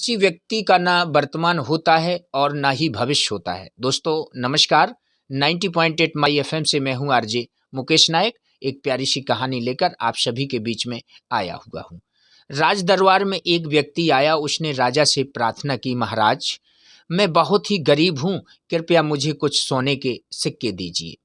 किसी व्यक्ति का ना वर्तमान होता है और ना ही भविष्य होता है। दोस्तों नमस्कार, 90.8 माई एफएम से मैं हूं आरजे मुकेश नायक। एक प्यारी सी कहानी लेकर आप सभी के बीच में आया हुआ हूं। राज दरबार में एक व्यक्ति आया। उसने राजा से प्रार्थना की, महाराज मैं बहुत ही गरीब हूं, कृपया मुझे कुछ सोने के सिक्के दीजिए।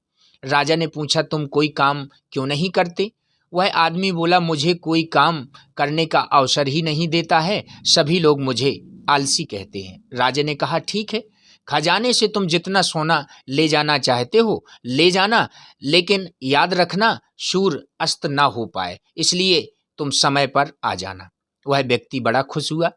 राजा ने पूछा, तुम कोई काम क्यों नहीं करते? वह आदमी बोला, मुझे कोई काम करने का अवसर ही नहीं देता है, सभी लोग मुझे आलसी कहते हैं। राजा ने कहा, ठीक है, खजाने से तुम जितना सोना ले जाना चाहते हो ले जाना, लेकिन याद रखना सूर्य अस्त ना हो पाए, इसलिए तुम समय पर आ जाना। वह व्यक्ति बड़ा खुश हुआ,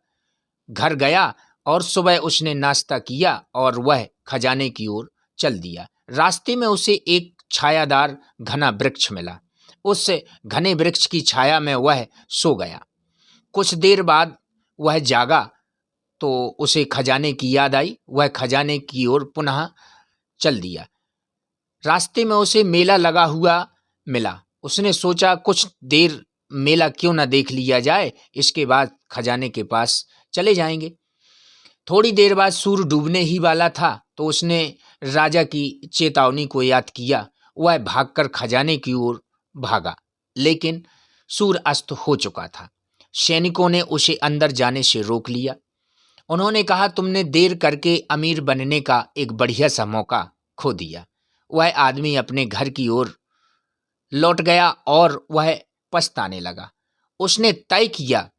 घर गया और सुबह उसने नाश्ता किया और वह खजाने की ओर चल दिया। रास्ते में उसे एक छायादार घना वृक्ष मिला। उस घने वृक्ष की छाया में वह सो गया। कुछ देर बाद वह जागा तो उसे खजाने की याद आई। वह खजाने की ओर पुनः चल दिया। रास्ते में उसे मेला लगा हुआ मिला। उसने सोचा, कुछ देर मेला क्यों न देख लिया जाए, इसके बाद खजाने के पास चले जाएंगे। थोड़ी देर बाद सूर्य डूबने ही वाला था तो उसने राजा की चेतावनी को याद किया। वह भागकर खजाने की ओर भागा, लेकिन सूर्य अस्त हो चुका था। सैनिकों ने उसे अंदर जाने से रोक लिया। उन्होंने कहा, तुमने देर करके अमीर बनने का एक बढ़िया सा मौका खो दिया। वह आदमी अपने घर की ओर लौट गया और वह पछताने लगा। उसने तय किया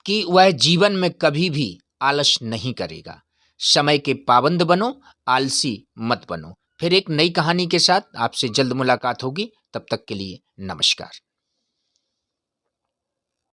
कि वह जीवन में कभी भी आलस नहीं करेगा। समय के पाबंद बनो, आलसी मत बनो। फिर एक नई कहानी के साथ आपसे जल्द मुलाकात होगी। तब तक के लिए नमस्कार।